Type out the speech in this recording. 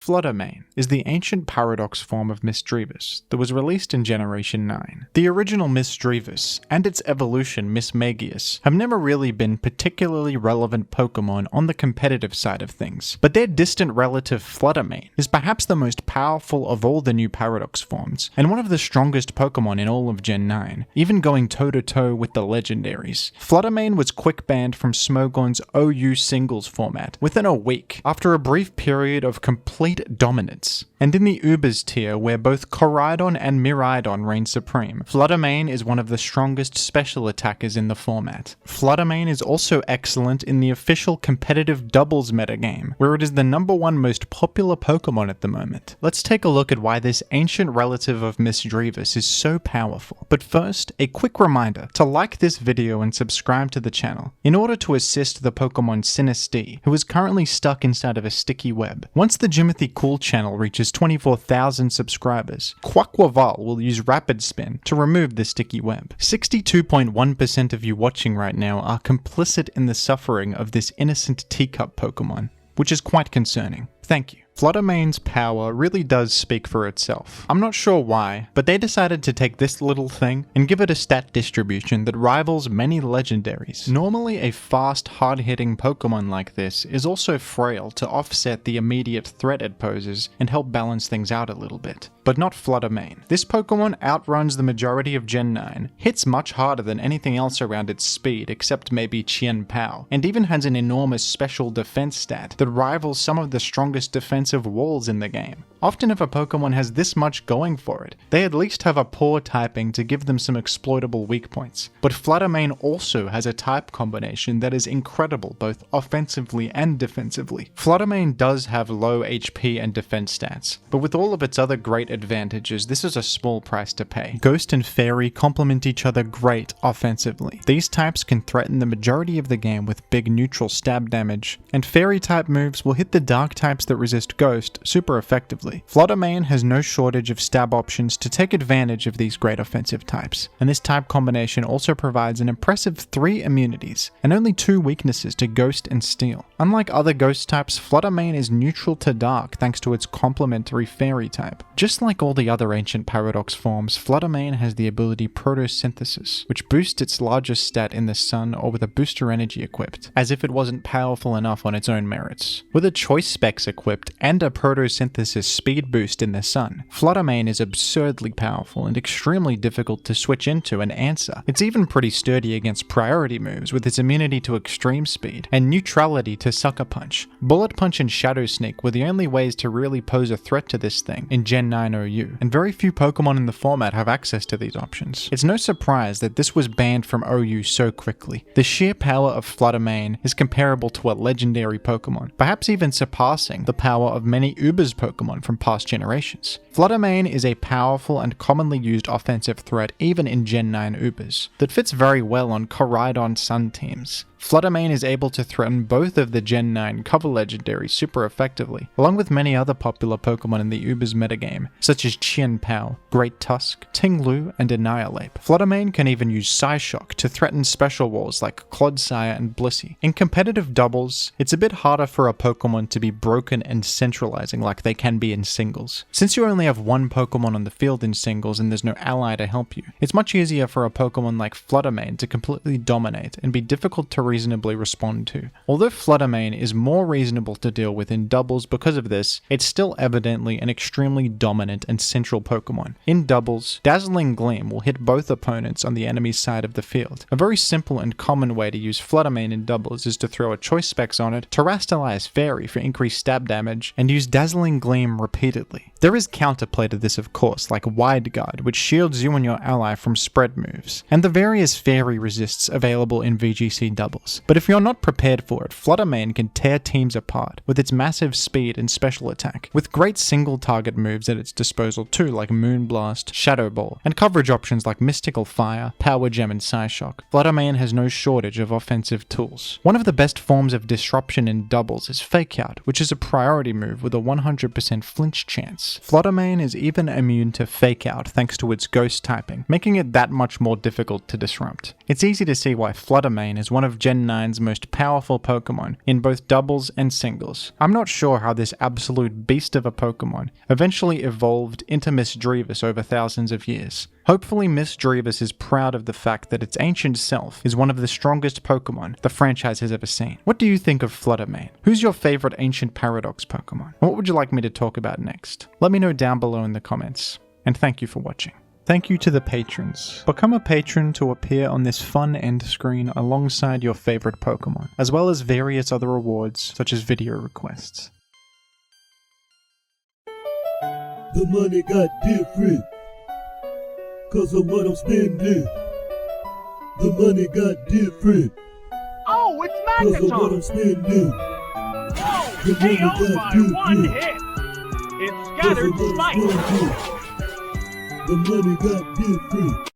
Flutter Mane is the ancient paradox form of Misdreavus that was released in Generation 9. The original Misdreavus and its evolution Mismagius have never really been particularly relevant Pokemon on the competitive side of things, but their distant relative Flutter Mane is perhaps the most powerful of all the new paradox forms, and one of the strongest Pokemon in all of Gen 9, even going toe-to-toe with the legendaries. Flutter Mane was quick banned from Smogon's OU singles format within a week, after a brief period of complete dominance. And in the Ubers tier, where both Koraidon and Miraidon reign supreme, Flutter Mane is one of the strongest special attackers in the format. Flutter Mane is also excellent in the official competitive doubles metagame, where it is the #1 most popular Pokemon at the moment. Let's take a look at why this ancient relative of Misdreavus is so powerful. But first, a quick reminder to like this video and subscribe to the channel, in order to assist the Pokemon Sinistea, who is currently stuck inside of a sticky web. Once the JimCool channel reaches 24,000 subscribers, Quackwaval will use Rapid Spin to remove the sticky web. 62.1% of you watching right now are complicit in the suffering of this innocent teacup Pokemon, which is quite concerning. Thank you. Flutter Mane's power really does speak for itself. I'm not sure why, but they decided to take this little thing and give it a stat distribution that rivals many legendaries. Normally a fast, hard-hitting Pokemon like this is also frail to offset the immediate threat it poses and help balance things out a little bit. But not Flutter Mane. This Pokemon outruns the majority of Gen 9, hits much harder than anything else around its speed except maybe Chien-Pao, and even has an enormous special defense stat that rivals some of the strongest defensive walls in the game. Often if a Pokemon has this much going for it, they at least have a poor typing to give them some exploitable weak points. But Flutter Mane also has a type combination that is incredible both offensively and defensively. Flutter Mane does have low HP and defense stats, but with all of its other great advantages, this is a small price to pay. Ghost and Fairy complement each other great offensively. These types can threaten the majority of the game with big neutral stab damage, and Fairy type moves will hit the dark types that resist Ghost super effectively. Flutter Mane has no shortage of stab options to take advantage of these great offensive types, and this type combination also provides an impressive 3 immunities and only 2 weaknesses to Ghost and Steel. Unlike other Ghost types, Flutter Mane is neutral to dark thanks to its complementary Fairy type. Just like all the other ancient paradox forms, Flutter Mane has the ability Photosynthesis, which boosts its largest stat in the sun or with a booster energy equipped, as if it wasn't powerful enough on its own merits. With a choice specs equipped and a Photosynthesis speed boost in the sun, Flutter Mane is absurdly powerful and extremely difficult to switch into and answer. It's even pretty sturdy against priority moves with its immunity to extreme speed and neutrality to Sucker Punch. Bullet Punch and Shadow Sneak were the only ways to really pose a threat to this thing in Gen 9 OU, and very few Pokemon in the format have access to these options. It's no surprise that this was banned from OU so quickly. The sheer power of Flutter Mane is comparable to a legendary Pokemon, perhaps even surpassing the power of many Ubers Pokemon from past generations. Flutter Mane is a powerful and commonly used offensive threat even in Gen 9 Ubers, that fits very well on Koraidon Sun teams. Flutter Mane is able to threaten both of the Gen 9 cover legendaries super effectively, along with many other popular Pokemon in the Ubers metagame, such as Chien-Pao, Great Tusk, Ting-Lu, and Annihilate. Flutter Mane can even use Psyshock to threaten special walls like Clodsire and Blissey. In competitive doubles, it's a bit harder for a Pokemon to be broken and centralizing like they can be in singles. Since you only have one Pokemon on the field in singles and there's no ally to help you, it's much easier for a Pokemon like Flutter Mane to completely dominate and be difficult to reasonably respond to. Although Flutter Mane is more reasonable to deal with in doubles because of this, it's still evidently an extremely dominant and central Pokemon. In doubles, Dazzling Gleam will hit both opponents on the enemy's side of the field. A very simple and common way to use Flutter Mane in doubles is to throw a choice specs on it, Terrastalize Fairy for increased stab damage, and use Dazzling Gleam repeatedly. There is counterplay to this of course, like Wide Guard, which shields you and your ally from spread moves, and the various Fairy resists available in VGC Doubles. But if you're not prepared for it, Flutter Mane can tear teams apart with its massive speed and special attack, with great single target moves at its disposal too, like Moonblast, Shadow Ball, and coverage options like Mystical Fire, Power Gem, and Psyshock. Flutter Mane has no shortage of offensive tools. One of the best forms of disruption in doubles is Fake Out, which is a priority move with a 100% flinch chance. Flutter Mane is even immune to Fake Out thanks to its Ghost typing, making it that much more difficult to disrupt. It's easy to see why Flutter Mane is one of Gen 9's most powerful Pokemon in both doubles and singles. I'm not sure how this absolute beast of a Pokemon eventually evolved into Misdreavus over thousands of years. Hopefully Misdreavus is proud of the fact that its ancient self is one of the strongest Pokemon the franchise has ever seen. What do you think of Flutter Mane? Who's your favorite ancient Paradox Pokemon? What would you like me to talk about next? Let me know down below in the comments. And thank you for watching. Thank you to the patrons. Become a patron to appear on this fun end screen alongside your favorite Pokemon, as well as various other rewards such as video requests. The money got different, cause of what I'm spending. The money got different, oh, it's cause of what Megaphone! I'm spending. Oh, The money KO got by one different, hit! It's cause scattered of what I'm spike! spending. The money got different.